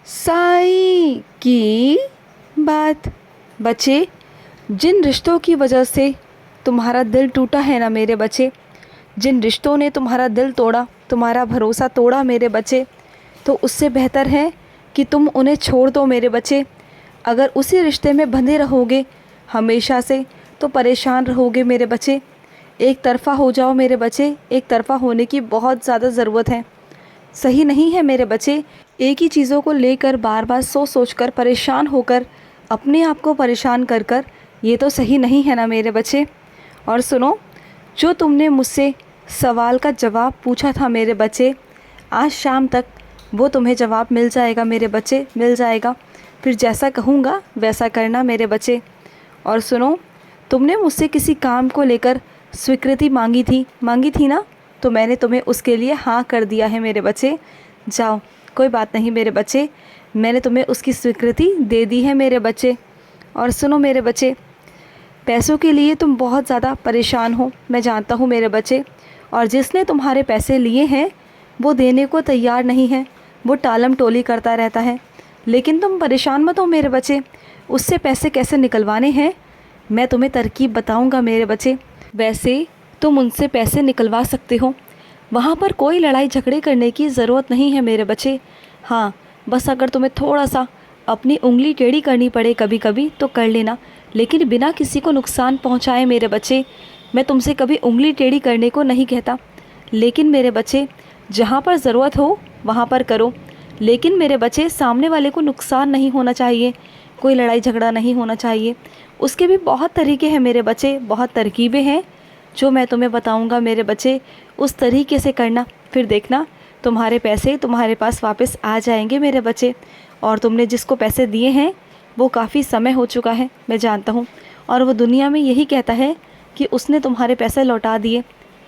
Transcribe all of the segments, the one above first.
साईं की बात। बच्चे, जिन रिश्तों की वजह से तुम्हारा दिल टूटा है ना मेरे बच्चे, जिन रिश्तों ने तुम्हारा दिल तोड़ा, तुम्हारा भरोसा तोड़ा मेरे बच्चे, तो उससे बेहतर है कि तुम उन्हें छोड़ दो मेरे बच्चे। अगर उसी रिश्ते में बंधे रहोगे हमेशा से तो परेशान रहोगे मेरे बच्चे। एक तरफ़ा हो जाओ मेरे बच्चे, एक तरफ़ा होने की बहुत ज़्यादा ज़रूरत है। सही नहीं है मेरे बच्चे एक ही चीज़ों को लेकर बार बार सोच कर परेशान होकर अपने आप को परेशान कर कर, ये तो सही नहीं है ना मेरे बच्चे। और सुनो, जो तुमने मुझसे सवाल का जवाब पूछा था मेरे बच्चे, आज शाम तक वो तुम्हें जवाब मिल जाएगा मेरे बच्चे, मिल जाएगा। फिर जैसा कहूँगा वैसा करना मेरे बच्चे। और सुनो, तुमने मुझसे किसी काम को लेकर स्वीकृति मांगी थी ना, तो मैंने तुम्हें उसके लिए हाँ कर दिया है मेरे बच्चे। जाओ, कोई बात नहीं मेरे बच्चे, मैंने तुम्हें उसकी स्वीकृति दे दी है मेरे बच्चे। और सुनो मेरे बच्चे, पैसों के लिए तुम बहुत ज़्यादा परेशान हो, मैं जानता हूँ मेरे बच्चे। और जिसने तुम्हारे पैसे लिए हैं वो देने को तैयार नहीं है, वो टालम टोली करता रहता है। लेकिन तुम परेशान मत हो मेरे बच्चे, उससे पैसे कैसे निकलवाने हैं मैं तुम्हें तरकीब बताऊँगा मेरे बच्चे। वैसे तुम उनसे पैसे निकलवा सकते हो, वहाँ पर कोई लड़ाई झगड़े करने की ज़रूरत नहीं है मेरे बच्चे। हाँ, बस अगर तुम्हें थोड़ा सा अपनी उंगली टेढ़ी करनी पड़े कभी कभी तो कर लेना, लेकिन बिना किसी को नुकसान पहुँचाए मेरे बच्चे। मैं तुमसे कभी उंगली टेढ़ी करने को नहीं कहता, लेकिन मेरे बच्चे जहाँ पर ज़रूरत हो वहाँ पर करो। लेकिन मेरे बच्चे सामने वाले को नुकसान नहीं होना चाहिए, कोई लड़ाई झगड़ा नहीं होना चाहिए। उसके भी बहुत तरीके हैं मेरे बच्चे, बहुत तरकीबें हैं जो मैं तुम्हें बताऊंगा मेरे बच्चे। उस तरीके से करना, फिर देखना तुम्हारे पैसे तुम्हारे पास वापस आ जाएंगे मेरे बच्चे। और तुमने जिसको पैसे दिए हैं वो काफ़ी समय हो चुका है, मैं जानता हूँ, और वो दुनिया में यही कहता है कि उसने तुम्हारे पैसे लौटा दिए।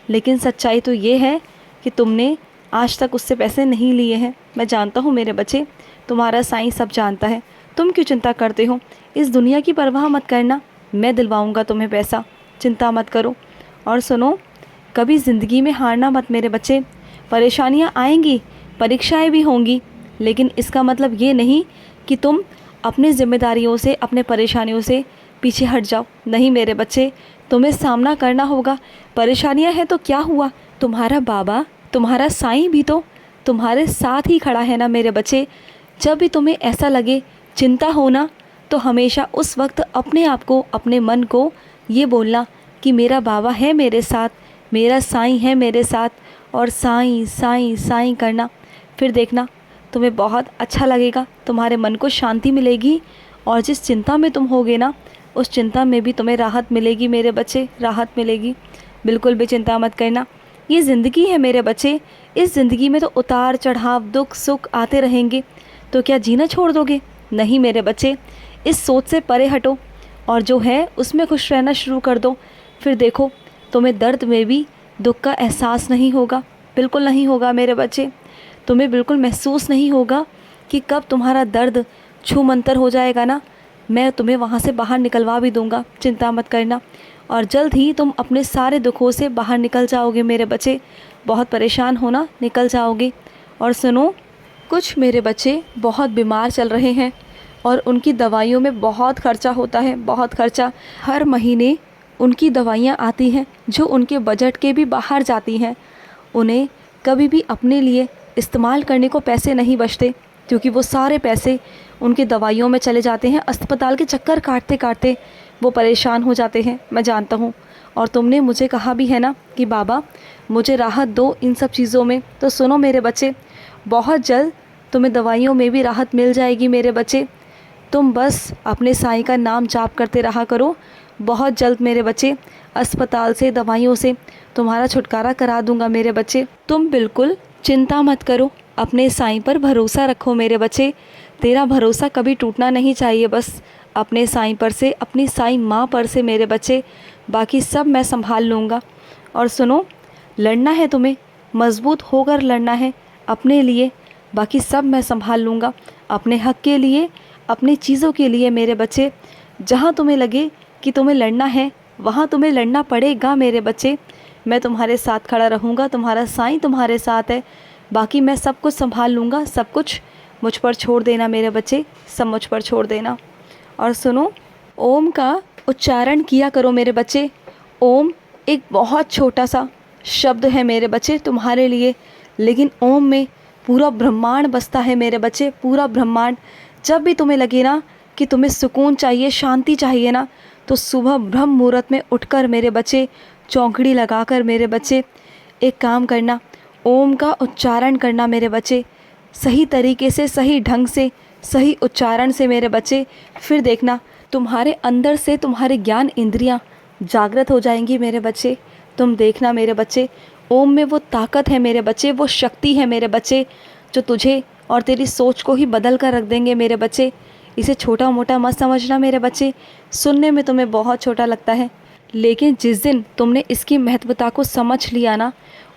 लेकिन सच्चाई तो ये है कि तुमने आज तक उससे पैसे नहीं लिए हैं। मैं जानता हूँ मेरे बच्चे, तुम्हारा साईं सब जानता है। तुम क्यों चिंता करते हो? इस दुनिया की परवाह मत करना, मैं दिलवाऊंगा तुम्हें पैसा, चिंता मत करो। और सुनो, कभी ज़िंदगी में हारना मत मेरे बच्चे। परेशानियाँ आएंगी, परीक्षाएं भी होंगी, लेकिन इसका मतलब ये नहीं कि तुम अपनी जिम्मेदारियों से, अपने परेशानियों से पीछे हट जाओ। नहीं मेरे बच्चे, तुम्हें सामना करना होगा। परेशानियाँ हैं तो क्या हुआ, तुम्हारा बाबा, तुम्हारा साईं भी तो तुम्हारे साथ ही खड़ा है ना मेरे बच्चे। जब भी तुम्हें ऐसा लगे, चिंता होना, तो हमेशा उस वक्त अपने आप को, अपने मन को ये बोलना कि मेरा बाबा है मेरे साथ, मेरा साईं है मेरे साथ, और साईं साईं साईं करना। फिर देखना तुम्हें बहुत अच्छा लगेगा, तुम्हारे मन को शांति मिलेगी। और जिस चिंता में तुम होगे ना, उस चिंता में भी तुम्हें राहत मिलेगी मेरे बच्चे, राहत मिलेगी। बिल्कुल भी चिंता मत करना। ये ज़िंदगी है मेरे बच्चे, इस ज़िंदगी में तो उतार चढ़ाव, दुख सुख आते रहेंगे। तो क्या जीना छोड़ दोगे? नहीं मेरे बच्चे, इस सोच से परे हटो और जो है उसमें खुश रहना शुरू कर दो। फिर देखो, तुम्हें दर्द में भी दुख का एहसास नहीं होगा, बिल्कुल नहीं होगा मेरे बच्चे। तुम्हें बिल्कुल महसूस नहीं होगा कि कब तुम्हारा दर्द छूमंतर हो जाएगा ना, मैं तुम्हें वहाँ से बाहर निकलवा भी दूँगा, चिंता मत करना। और जल्द ही तुम अपने सारे दुखों से बाहर निकल जाओगे मेरे बच्चे, बहुत परेशान होना निकल जाओगे। और सुनो, कुछ मेरे बच्चे बहुत बीमार चल रहे हैं और उनकी दवाइयों में बहुत खर्चा होता है, बहुत खर्चा। हर महीने उनकी दवाइयाँ आती हैं जो उनके बजट के भी बाहर जाती हैं। उन्हें कभी भी अपने लिए इस्तेमाल करने को पैसे नहीं बचते, क्योंकि वो सारे पैसे उनकी दवाइयों में चले जाते हैं। अस्पताल के चक्कर काटते काटते वो परेशान हो जाते हैं, मैं जानता हूँ। और तुमने मुझे कहा भी है ना कि बाबा मुझे राहत दो इन सब चीज़ों में, तो सुनो मेरे बच्चे, बहुत जल्द तुम्हें दवाइयों में भी राहत मिल जाएगी मेरे बच्चे। तुम बस अपने साईं का नाम जाप करते रहा करो। बहुत जल्द मेरे बच्चे अस्पताल से, दवाइयों से तुम्हारा छुटकारा करा दूंगा मेरे बच्चे। तुम बिल्कुल चिंता मत करो, अपने साईं पर भरोसा रखो मेरे बच्चे। तेरा भरोसा कभी टूटना नहीं चाहिए, बस अपने साईं पर से, अपनी साईं माँ पर से मेरे बच्चे। बाकी सब मैं संभाल लूँगा। और सुनो, लड़ना है तुम्हें, मजबूत होकर लड़ना है अपने लिए, बाकी सब मैं संभाल लूँगा। अपने हक के लिए, अपनी चीज़ों के लिए मेरे बच्चे। जहाँ तुम्हें लगे कि तुम्हें लड़ना है वहाँ तुम्हें लड़ना पड़ेगा मेरे बच्चे। मैं तुम्हारे साथ खड़ा रहूँगा, तुम्हारा साईं तुम्हारे साथ है। बाकी मैं सब कुछ संभाल लूँगा, सब कुछ मुझ पर छोड़ देना मेरे बच्चे, सब मुझ पर छोड़ देना। और सुनो, ओम का उच्चारण किया करो मेरे बच्चे। ओम एक बहुत छोटा सा शब्द है मेरे बच्चे तुम्हारे लिए, लेकिन ओम में पूरा ब्रह्मांड बसता है मेरे बच्चे, पूरा ब्रह्मांड। जब भी तुम्हें लगे ना कि तुम्हें सुकून चाहिए, शांति चाहिए ना, तो सुबह ब्रह्म मुहूर्त में उठकर मेरे बच्चे, चौकड़ी लगाकर मेरे बच्चे एक काम करना, ओम का उच्चारण करना मेरे बच्चे, सही तरीके से, सही ढंग से, सही उच्चारण से मेरे बच्चे। फिर देखना तुम्हारे अंदर से तुम्हारे ज्ञान इंद्रियां जागृत हो जाएंगी मेरे बच्चे। तुम देखना मेरे बच्चे, ओम में वो ताकत है मेरे बच्चे, वो शक्ति है मेरे बच्चे, जो तुझे और तेरी सोच को ही बदल कर रख देंगे मेरे बच्चे। इसे छोटा मोटा मत समझना मेरे बच्चे, सुनने में तुम्हें बहुत छोटा लगता है, लेकिन जिस दिन तुमने इसकी महत्वता को समझ लिया ना,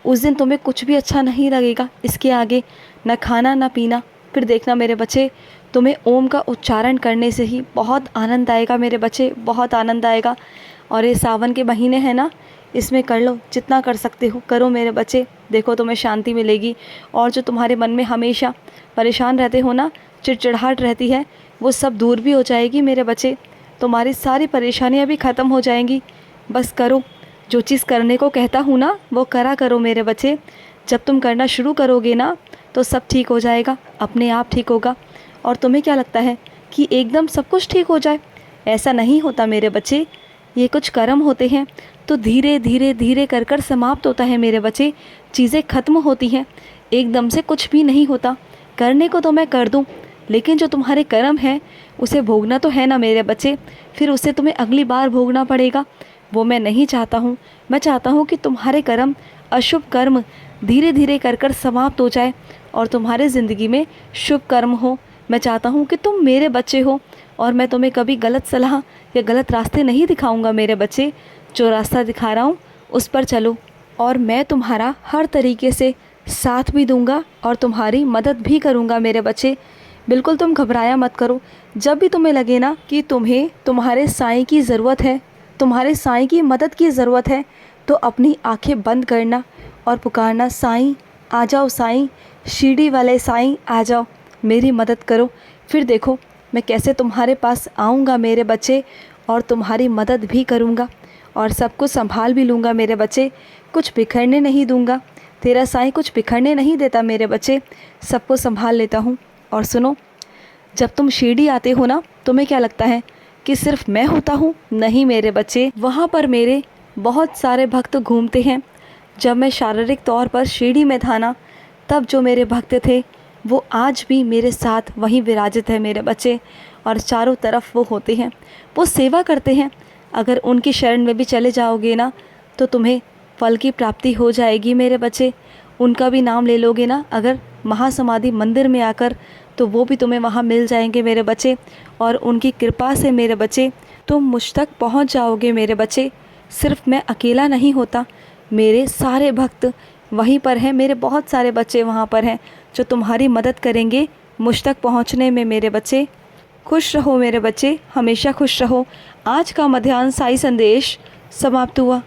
उस दिन तुम्हें कुछ भी अच्छा नहीं लगेगा इसके आगे, न खाना न पीना। फिर देखना मेरे बच्चे, तुम्हें ओम का उच्चारण करने से ही बहुत आनंद आएगा मेरे बच्चे, बहुत आनंद आएगा। और ये सावन के महीने हैं ना, इसमें कर लो, जितना कर सकते हो करो मेरे बच्चे, देखो तुम्हें शांति मिलेगी। और जो तुम्हारे मन में हमेशा परेशान रहते हो ना, चिड़चिड़ाहट रहती है, वो सब दूर भी हो जाएगी मेरे बच्चे, तुम्हारी सारी परेशानियाँ भी ख़त्म हो जाएंगी। बस करो, जो चीज़ करने को कहता हूँ ना, वो करा करो मेरे बच्चे। जब तुम करना शुरू करोगे ना, तो सब ठीक हो जाएगा, अपने आप ठीक होगा। और तुम्हें क्या लगता है कि एकदम सब कुछ ठीक हो जाए? ऐसा नहीं होता मेरे बच्चे, ये कुछ कर्म होते हैं, तो धीरे धीरे धीरे कर कर समाप्त होता है मेरे बच्चे, चीज़ें ख़त्म होती हैं, एकदम से कुछ भी नहीं होता। करने को तो मैं कर दूं, लेकिन जो तुम्हारे कर्म है उसे भोगना तो है ना मेरे बच्चे, फिर उसे तुम्हें अगली बार भोगना पड़ेगा। वो मैं नहीं चाहता हूँ। मैं चाहता हूँ कि तुम्हारे कर्म, अशुभ कर्म धीरे धीरे कर कर समाप्त हो जाए और तुम्हारे ज़िंदगी में शुभ कर्म हो। मैं चाहता हूँ कि तुम मेरे बच्चे हो और मैं तुम्हें कभी गलत सलाह या गलत रास्ते नहीं दिखाऊंगा मेरे बच्चे। जो रास्ता दिखा रहा हूँ उस पर चलो, और मैं तुम्हारा हर तरीके से साथ भी दूंगा और तुम्हारी मदद भी करूंगा मेरे बच्चे। बिल्कुल तुम घबराया मत करो। जब भी तुम्हें लगे ना कि तुम्हें तुम्हारे साईं की ज़रूरत है, तुम्हारे साईं की मदद की ज़रूरत है, तो अपनी आंखें बंद करना और पुकारना, साईं आ जाओ, साईं शिरडी वाले साईं आ जाओ, मेरी मदद करो। फिर देखो मैं कैसे तुम्हारे पास आऊँगा मेरे बच्चे, और तुम्हारी मदद भी करूँगा और सब कुछ संभाल भी लूँगा मेरे बच्चे, कुछ बिखरने नहीं दूँगा। तेरा साईं कुछ बिखरने नहीं देता मेरे बच्चे, सबको संभाल लेता हूँ। और सुनो, जब तुम शिरडी आते हो ना, तुम्हें क्या लगता है कि सिर्फ मैं होता हूँ? नहीं मेरे बच्चे, वहाँ पर मेरे बहुत सारे भक्त घूमते हैं। जब मैं शारीरिक तौर पर शिरडी में था ना, तब जो मेरे भक्त थे वो आज भी मेरे साथ वहीं विराजित है मेरे बच्चे, और चारों तरफ वो होते हैं, वो सेवा करते हैं। अगर उनकी शरण में भी चले जाओगे ना, तो तुम्हें फल की प्राप्ति हो जाएगी मेरे बच्चे। उनका भी नाम ले लोगे ना अगर महासमाधि मंदिर में आकर, तो वो भी तुम्हें वहाँ मिल जाएंगे मेरे बच्चे, और उनकी कृपा से मेरे बच्चे तुम मुझ तक पहुँच जाओगे मेरे बच्चे। सिर्फ मैं अकेला नहीं होता, मेरे सारे भक्त वहीं पर हैं, मेरे बहुत सारे बच्चे वहाँ पर हैं जो तुम्हारी मदद करेंगे मुझ तक पहुँचने में मेरे बच्चे। खुश रहो मेरे बच्चे, हमेशा खुश रहो। आज का मध्याह्न साई संदेश समाप्त हुआ।